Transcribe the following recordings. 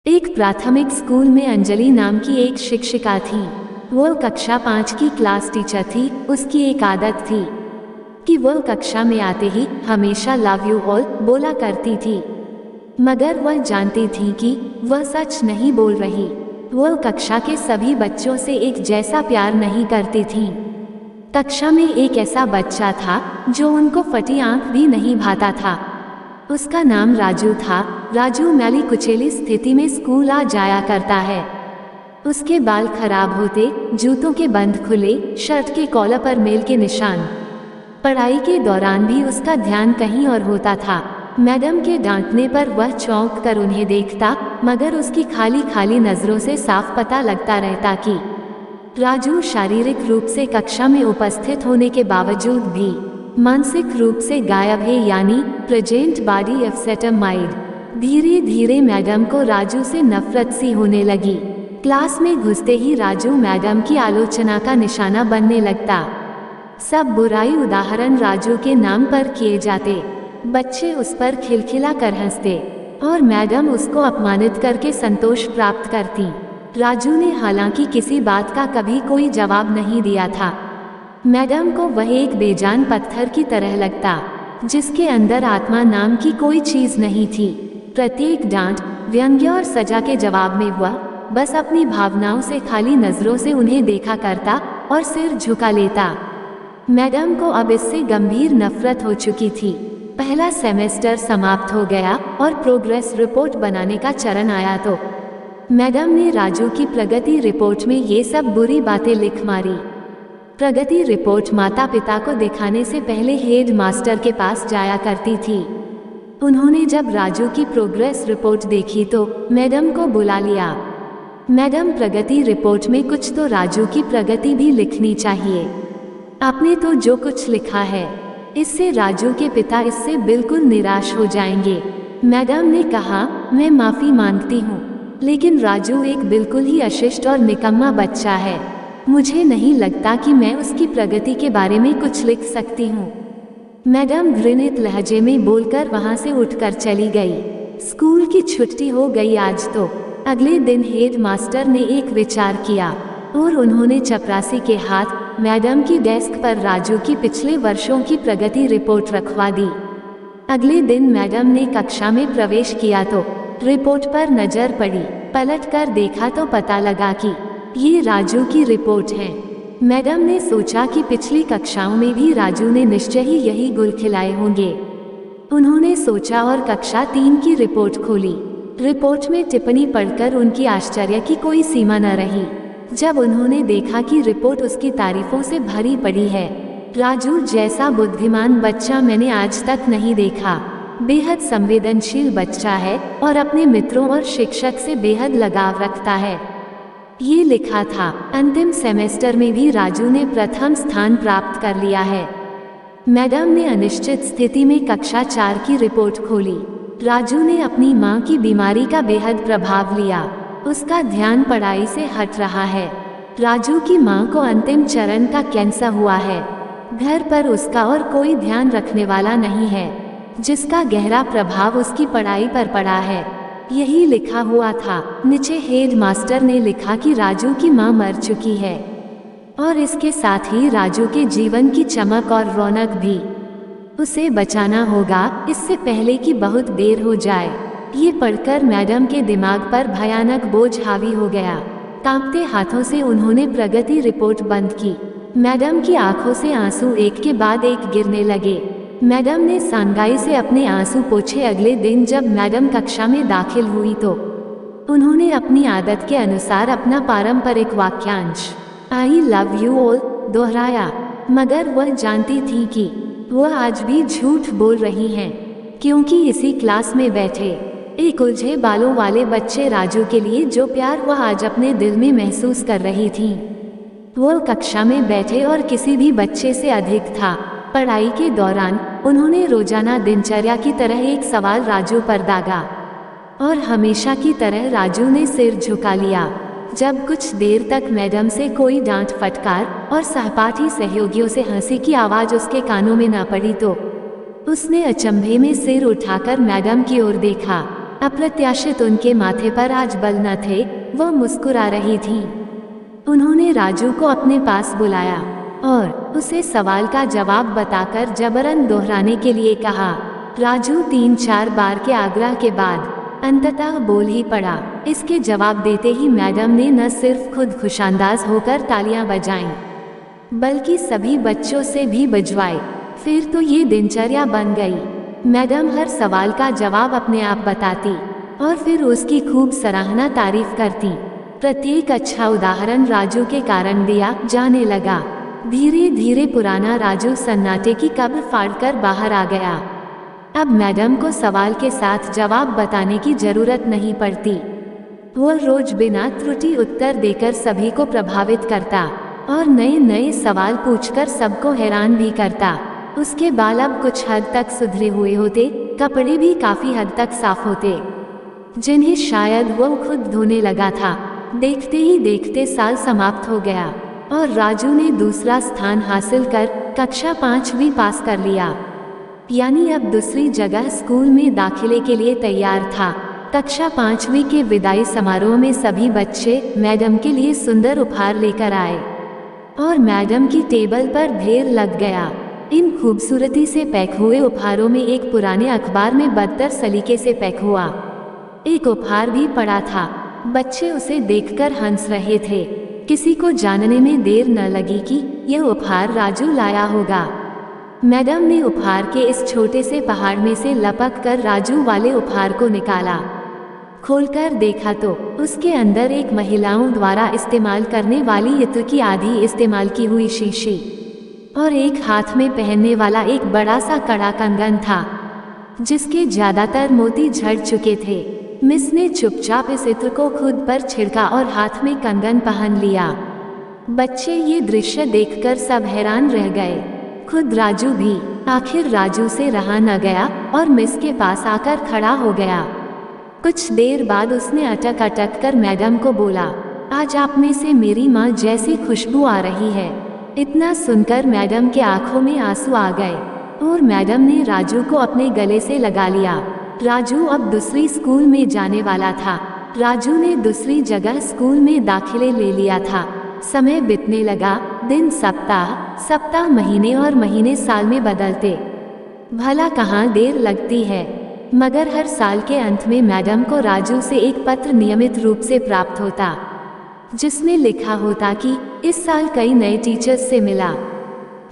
एक प्राथमिक स्कूल में अंजलि नाम की एक शिक्षिका थी। वो कक्षा 5 की क्लास टीचर थी। उसकी एक आदत थी कि वो कक्षा में आते ही हमेशा लव यू ऑल बोला करती थी, मगर वह जानती थी कि वह सच नहीं बोल रही। वो कक्षा के सभी बच्चों से एक जैसा प्यार नहीं करती थी। कक्षा में एक ऐसा बच्चा था जो उनको फटी आंख भी नहीं भाता था। उसका नाम राजू था। राजू मैली कुचेली स्थिति में स्कूल आ जाया करता है। उसके बाल खराब होते, जूतों के बंद खुले, शर्ट के कॉलर पर मेल के निशान। पढ़ाई के दौरान भी उसका ध्यान कहीं और होता था। मैडम के डांटने पर वह चौंक कर उन्हें देखता, मगर उसकी खाली खाली नजरों से साफ पता लगता रहता कि राजू शारीरिक रूप से कक्षा में उपस्थित होने के बावजूद भी मानसिक रूप से गायब है, यानी प्रेजेंट बॉडी एब्सेंट माइंड। धीरे धीरे मैडम को राजू से नफरत सी होने लगी। क्लास में घुसते ही राजू मैडम की आलोचना का निशाना बनने लगता। सब बुराई उदाहरण राजू के नाम पर किए जाते। बच्चे उस पर खिलखिला कर हंसते और मैडम उसको अपमानित करके संतोष प्राप्त करती। राजू ने हालांकि किसी बात का कभी कोई जवाब नहीं दिया था। मैडम को वह एक बेजान पत्थर की तरह लगता, जिसके अंदर आत्मा नाम की कोई चीज नहीं थी। प्रत्येक डांट, व्यंग्य और सजा के जवाब में वह बस अपनी भावनाओं से खाली नजरों से उन्हें देखा करता और सिर झुका लेता। मैडम को अब इससे गंभीर नफरत हो चुकी थी। पहला सेमेस्टर समाप्त हो गया और प्रोग्रेस रिपोर्ट बनाने का चरण आया तो मैडम ने राजू की प्रगति रिपोर्ट में ये सब बुरी बातें लिख मारी। प्रगति रिपोर्ट माता पिता को दिखाने से पहले हेड मास्टर के पास जाया करती थी। उन्होंने जब राजू की प्रोग्रेस रिपोर्ट देखी तो मैडम को बुला लिया। मैडम, प्रगति रिपोर्ट में कुछ तो राजू की प्रगति भी लिखनी चाहिए। आपने तो जो कुछ लिखा है, इससे राजू के पिता इससे बिल्कुल निराश हो जाएंगे। मैडम ने कहा, मैं माफी मांगती हूँ, लेकिन राजू एक बिल्कुल ही अशिष्ट और निकम्मा बच्चा है। मुझे नहीं लगता कि मैं उसकी प्रगति के बारे में कुछ लिख सकती हूँ। मैडम घृणित लहजे में बोलकर वहाँ से उठकर चली गई। स्कूल की छुट्टी हो गई आज तो। अगले दिन हेड मास्टर ने एक विचार किया और उन्होंने चपरासी के हाथ मैडम की डेस्क पर राजू की पिछले वर्षों की प्रगति रिपोर्ट रखवा दी। अगले दिन मैडम ने कक्षा में प्रवेश किया तो रिपोर्ट पर नजर पड़ी। पलट कर देखा तो पता लगा कि ये राजू की रिपोर्ट है। मैडम ने सोचा कि पिछली कक्षाओं में भी राजू ने निश्चय ही यही गुल खिलाए होंगे। उन्होंने सोचा और कक्षा 3 की रिपोर्ट खोली। रिपोर्ट में टिप्पणी पढ़कर उनकी आश्चर्य की कोई सीमा न रही जब उन्होंने देखा कि रिपोर्ट उसकी तारीफों से भरी पड़ी है। राजू जैसा बुद्धिमान बच्चा मैंने आज तक नहीं देखा। बेहद संवेदनशील बच्चा है और अपने मित्रों और शिक्षक से बेहद लगाव रखता है। ये लिखा था। अंतिम सेमेस्टर में भी राजू ने प्रथम स्थान प्राप्त कर लिया है। मैडम ने अनिश्चित स्थिति में कक्षा 4 की रिपोर्ट खोली। राजू ने अपनी मां की बीमारी का बेहद प्रभाव लिया। उसका ध्यान पढ़ाई से हट रहा है। राजू की मां को अंतिम चरण का कैंसर हुआ है। घर पर उसका और कोई ध्यान रखने वाला नहीं है, जिसका गहरा प्रभाव उसकी पढ़ाई पर पड़ा है। यही लिखा हुआ था। नीचे हेड मास्टर ने लिखा कि राजू की मां मर चुकी है और इसके साथ ही राजू के जीवन की चमक और रौनक भी। उसे बचाना होगा इससे पहले कि बहुत देर हो जाए। ये पढ़कर मैडम के दिमाग पर भयानक बोझ हावी हो गया। कांपते हाथों से उन्होंने प्रगति रिपोर्ट बंद की। मैडम की आंखों से आंसू एक के बाद एक गिरने लगे। मैडम ने सानगाई से अपने आंसू पोंछे। अगले दिन जब मैडम कक्षा में दाखिल हुई तो उन्होंने अपनी आदत के अनुसार अपना पारंपरिक वाक्यांश आई लव यू ऑल दोहराया, मगर वह जानती थी कि वह आज भी झूठ बोल रही हैं, क्योंकि इसी क्लास में बैठे एक उलझे बालों वाले बच्चे राजू के लिए जो प्यार वह आज अपने दिल में महसूस कर रही थी, वह कक्षा में बैठे और किसी भी बच्चे से अधिक था। पढ़ाई के दौरान उन्होंने रोजाना दिनचर्या की तरह एक सवाल राजू पर दागा और हमेशा की तरह राजू ने सिर झुका लिया। जब कुछ देर तक मैडम से कोई डांट फटकार और सहपाठी सहयोगियों से हंसी की आवाज उसके कानों में न पड़ी तो उसने अचंभे में सिर उठाकर मैडम की ओर देखा। अप्रत्याशित उनके माथे पर आज बल न थे, वह मुस्कुरा रही थीं। उन्होंने राजू को अपने पास बुलाया और उसे सवाल का जवाब बताकर जबरन दोहराने के लिए कहा। राजू 3-4 बार के आग्रह के बाद अंततः बोल ही पड़ा। इसके जवाब देते ही मैडम ने न सिर्फ खुद खुशांदाज होकर तालियां बजाईं, बल्कि सभी बच्चों से भी बजवाए। फिर तो ये दिनचर्या बन गई। मैडम हर सवाल का जवाब अपने आप बताती और फिर उसकी खूब सराहना तारीफ करती। प्रत्येक अच्छा उदाहरण राजू के कारण दिया जाने लगा। धीरे धीरे पुराना राजू सन्नाटे की कब्र फाड़कर बाहर आ गया। अब मैडम को सवाल के साथ जवाब बताने की जरूरत नहीं पड़ती। वह रोज बिना त्रुटि उत्तर देकर सभी को प्रभावित करता और नए नए सवाल पूछकर सबको हैरान भी करता। उसके बाल अब कुछ हद तक सुधरे हुए होते, कपड़े भी काफी हद तक साफ होते, जिन्हें शायद वो खुद धोने लगा था। देखते ही देखते साल समाप्त हो गया और राजू ने दूसरा स्थान हासिल कर कक्षा 5वीं पास कर लिया। यानी अब दूसरी जगह स्कूल में दाखिले के लिए तैयार था। कक्षा 5वीं के विदाई समारोह में सभी बच्चे मैडम के लिए सुंदर उपहार लेकर आए और मैडम की टेबल पर ढेर लग गया। इन खूबसूरती से पैक हुए उपहारों में एक पुराने अखबार में बदतर सलीके से पैक हुआ एक उपहार भी पड़ा था। बच्चे उसे देखकर हंस रहे थे। किसी को जानने में देर न लगी कि यह उपहार राजू लाया होगा। मैडम ने उपहार के इस छोटे से पहाड़ में से लपक कर राजू वाले उपहार को निकाला। खोलकर देखा तो उसके अंदर एक महिलाओं द्वारा इस्तेमाल करने वाली इत्र की आधी इस्तेमाल की हुई शीशी और एक हाथ में पहनने वाला एक बड़ा सा कड़ा कंगन था, जिसके ज्यादातर मोती झड़ चुके थे। मिस ने चुपचाप इस इत्र को खुद पर छिड़का और हाथ में कंगन पहन लिया। बच्चे ये दृश्य देखकर सब हैरान रह गए, खुद राजू भी। आखिर राजू से रहा न गया और मिस के पास आकर खड़ा हो गया। कुछ देर बाद उसने अटक अटक कर मैडम को बोला, आज आप में से मेरी माँ जैसी खुशबू आ रही है। इतना सुनकर मैडम के आंखों में आंसू आ गए और मैडम ने राजू को अपने गले से लगा लिया। राजू अब दूसरी स्कूल में जाने वाला था। राजू ने दूसरी जगह स्कूल में दाखिले ले लिया था। समय बीतने लगा। दिन सप्ताह, सप्ताह महीने और महीने साल में बदलते। भला कहाँ देर लगती है, मगर हर साल के अंत में मैडम को राजू से एक पत्र नियमित रूप से प्राप्त होता, जिसमें लिखा होता कि इस साल कई नए टीचर्स से मिला,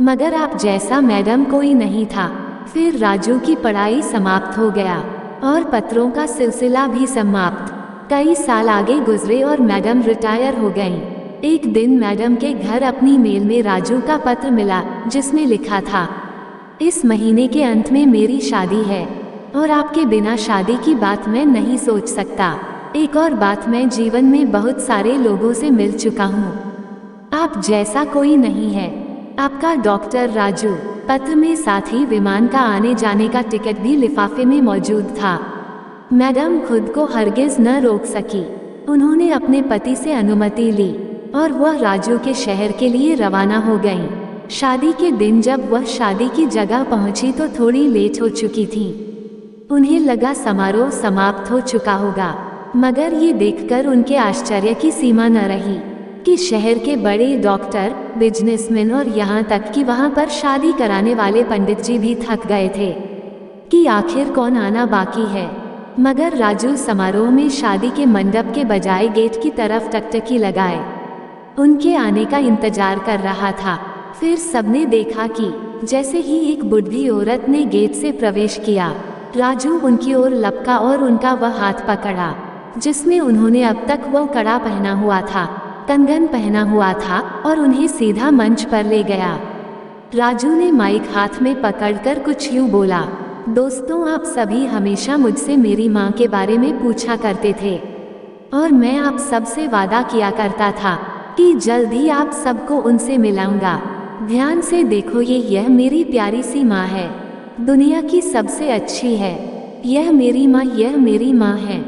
मगर आप जैसा मैडम कोई नहीं था। फिर राजू की पढ़ाई समाप्त हो गया और पत्रों का सिलसिला भी समाप्त। कई साल आगे गुजरे और मैडम रिटायर हो गईं। एक दिन मैडम के घर अपनी मेल में राजू का पत्र मिला, जिसमें लिखा था, इस महीने के अंत में मेरी शादी है और आपके बिना शादी की बात मैं नहीं सोच सकता। एक और बात, मैं जीवन में बहुत सारे लोगों से मिल चुका हूँ, आप जैसा कोई नहीं है। आपका डॉक्टर राजू। पत्र में साथ ही विमान का आने जाने का टिकट भी लिफाफे में मौजूद था। मैडम खुद को हरगिज न रोक सकी। उन्होंने अपने पति से अनुमति ली और वह राजू के शहर के लिए रवाना हो गईं। शादी के दिन जब वह शादी की जगह पहुंची तो थोड़ी लेट हो चुकी थी। उन्हें लगा समारोह समाप्त हो चुका होगा, मगर ये देखकर उनके आश्चर्य की सीमा न रही कि शहर के बड़े डॉक्टर, बिजनेसमैन और यहाँ तक कि वहाँ पर शादी कराने वाले पंडित जी भी थक गए थे कि आखिर कौन आना बाकी है। मगर राजू समारोह में शादी के मंडप के बजाय गेट की तरफ टकटकी लगाए उनके आने का इंतजार कर रहा था। फिर सबने देखा कि जैसे ही एक बुढ़ी औरत ने गेट से प्रवेश किया, राजू उनकी ओर लपका और उनका वह हाथ पकड़ा जिसमें उन्होंने अब तक वह कड़ा पहना हुआ था, कंगन पहना हुआ था, और उन्हें सीधा मंच पर ले गया। राजू ने माइक हाथ में पकड़कर कुछ यूं बोला, दोस्तों, आप सभी हमेशा मुझसे मेरी माँ के बारे में पूछा करते थे और मैं आप सबसे वादा किया करता था कि जल्द ही आप सबको उनसे मिलाऊंगा। ध्यान से देखो, यह मेरी प्यारी सी माँ है, दुनिया की सबसे अच्छी है। यह मेरी माँ, यह मेरी माँ है।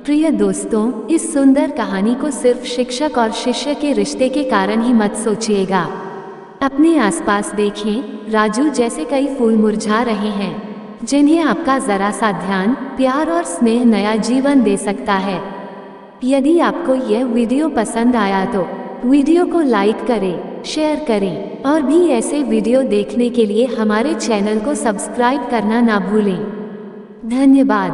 प्रिय दोस्तों, इस सुंदर कहानी को सिर्फ शिक्षक और शिष्य के रिश्ते के कारण ही मत सोचिएगा। अपने आसपास देखें, राजू जैसे कई फूल मुरझा रहे हैं जिन्हें आपका जरा सा ध्यान, प्यार और स्नेह नया जीवन दे सकता है। यदि आपको यह वीडियो पसंद आया तो वीडियो को लाइक करें, शेयर करें और भी ऐसे वीडियो देखने के लिए हमारे चैनल को सब्सक्राइब करना ना भूलें। धन्यवाद।